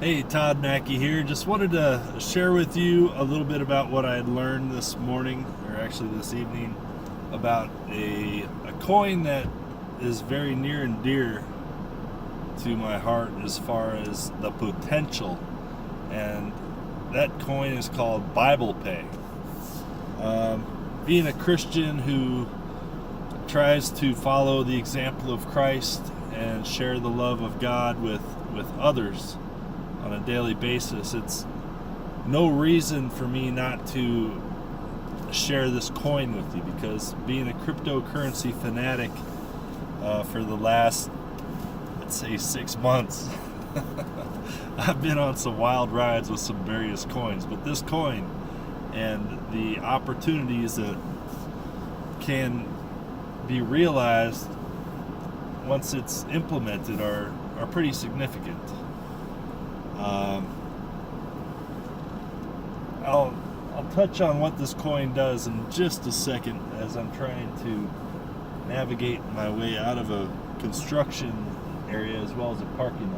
Hey, Todd Mackey here. Just wanted to share with you a little bit about what I had learned this morning, or actually this evening, about a coin that is very near and dear to my heart as far as the potential. And that coin is called Biblepay. Being a Christian who tries to follow the example of Christ and share the love of God with others on a daily basis, it's no reason for me not to share this coin with you, because being a cryptocurrency fanatic for the last, let's say, 6 months, I've been on some wild rides with some various coins, but this coin and the opportunities that can be realized once it's implemented are pretty significant. I'll touch on what this coin does in just a second as I'm trying to navigate my way out of a construction area as well as a parking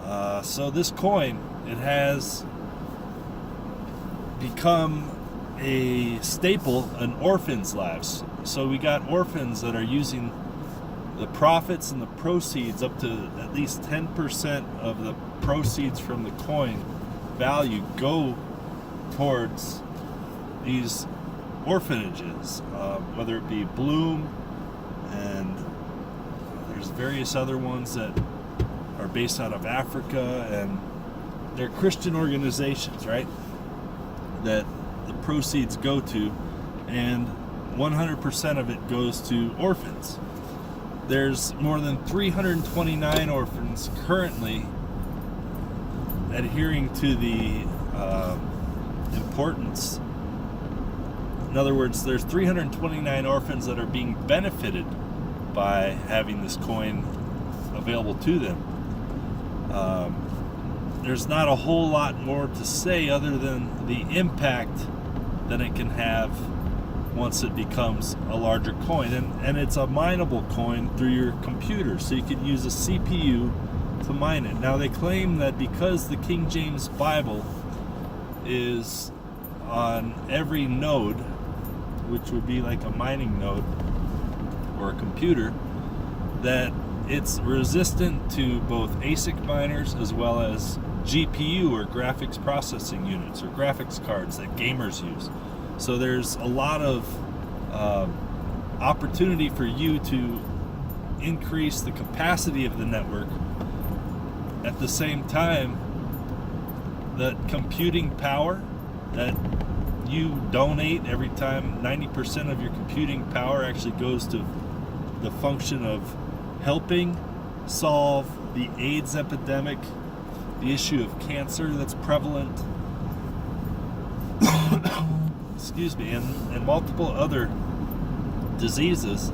lot. So this coin, it has become a staple in orphans' lives. So we got orphans that are using the profits and the proceeds, up to at least 10% of the proceeds from the coin value, go towards these orphanages, whether it be Bloom, and there's various other ones that are based out of Africa, and they're Christian organizations, right, that the proceeds go to, and 100% of it goes to orphans. There's more than 329 orphans currently adhering to the importance. In other words, there's 329 orphans that are being benefited by having this coin available to them. There's not a whole lot more to say other than the impact that it can have once it becomes a larger coin. And it's a mineable coin through your computer, so you could use a CPU to mine it. Now, they claim that because the King James Bible is on every node, which would be like a mining node or a computer, that it's resistant to both ASIC miners as well as GPU, or graphics processing units, or graphics cards that gamers use. So there's a lot of opportunity for you to increase the capacity of the network. At the same time, that computing power that you donate every time, 90% of your computing power actually goes to the function of helping solve the AIDS epidemic, the issue of cancer that's prevalent, excuse me, and multiple other diseases,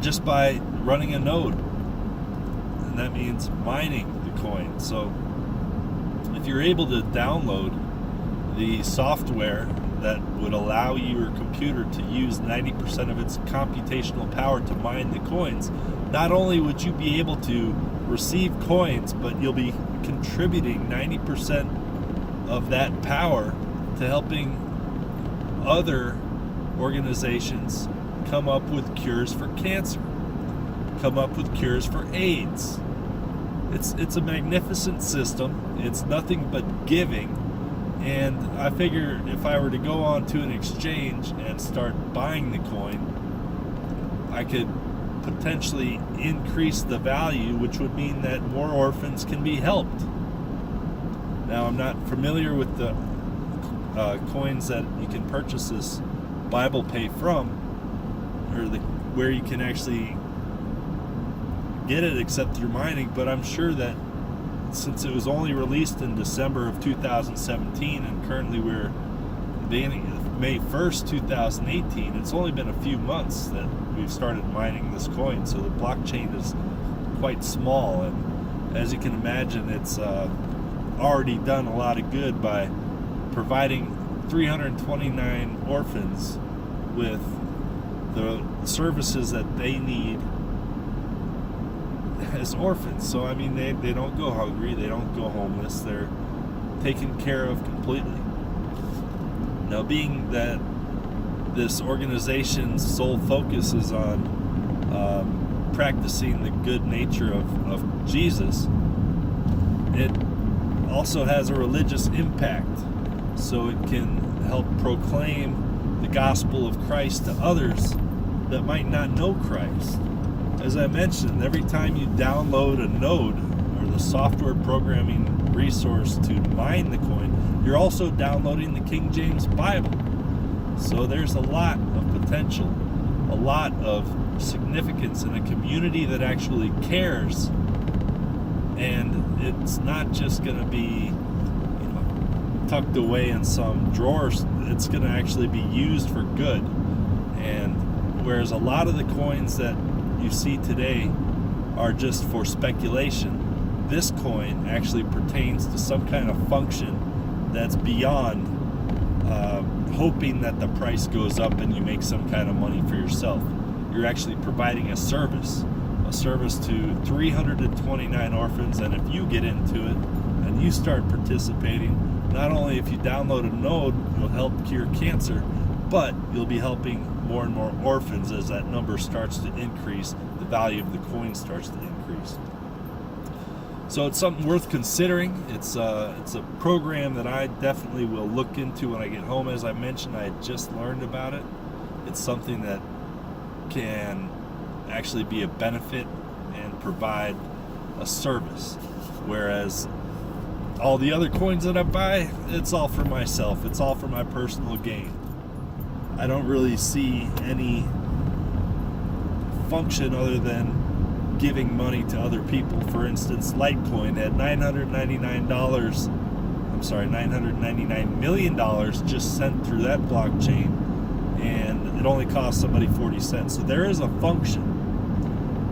just by running a node. And that means mining the coin. So if you're able to download the software that would allow your computer to use 90% of its computational power to mine the coins, not only would you be able to receive coins, but you'll be contributing 90% of that power to helping other organizations come up with cures for cancer, come up with cures for AIDS. It's a magnificent system. It's nothing but giving. And I figure if I were to go on to an exchange and start buying the coin, I could potentially increase the value, which would mean that more orphans can be helped. Now, I'm not familiar with the coins that you can purchase this Biblepay from, or where you can actually get it except through mining, but I'm sure that since it was only released in December of 2017, and currently we're beginning of May 1st, 2018, it's only been a few months that we've started mining this coin, so the blockchain is quite small, and as you can imagine, it's already done a lot of good by providing 329 orphans with the services that they need as orphans. So I mean, they don't go hungry, they don't go homeless, they're taken care of completely. Now, being that this organization's sole focus is on practicing the good nature of Jesus, it also has a religious impact. So it can help proclaim the gospel of Christ to others that might not know Christ. As I mentioned, every time you download a node or the software programming resource to mine the coin, you're also downloading the King James Bible. So there's a lot of potential, a lot of significance in a community that actually cares. And it's not just going to be tucked away in some drawers. It's going to actually be used for good. And whereas a lot of the coins that you see today are just for speculation, this coin actually pertains to some kind of function that's beyond hoping that the price goes up and you make some kind of money for yourself. You're actually providing a service to 329 orphans, and if you get into it and you start participating, not only if you download a node, you'll help cure cancer, but you'll be helping more and more orphans as that number starts to increase, the value of the coin starts to increase. So it's something worth considering. It's a program that I definitely will look into when I get home. As I mentioned, I had just learned about it. It's something that can actually be a benefit and provide a service, whereas all the other coins that I buy, it's all for myself. It's all for my personal gain. I don't really see any function other than giving money to other people. For instance, Litecoin had $999 million just sent through that blockchain, and it only cost somebody 40 cents. So there is a function,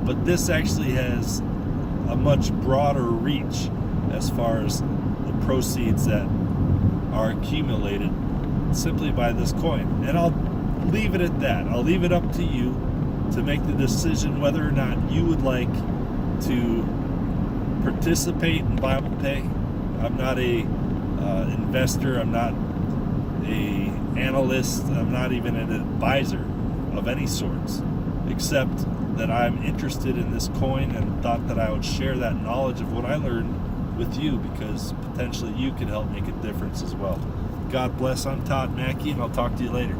but this actually has a much broader reach as far as the proceeds that are accumulated simply by this coin. And I'll leave it at that. I'll leave it up to you to make the decision whether or not you would like to participate in Biblepay. I'm not a investor. I'm not a analyst. I'm not even an advisor of any sorts, except that I'm interested in this coin and thought that I would share that knowledge of what I learned with you, because potentially you could help make a difference as well. God bless. I'm Todd Mackey, and I'll talk to you later.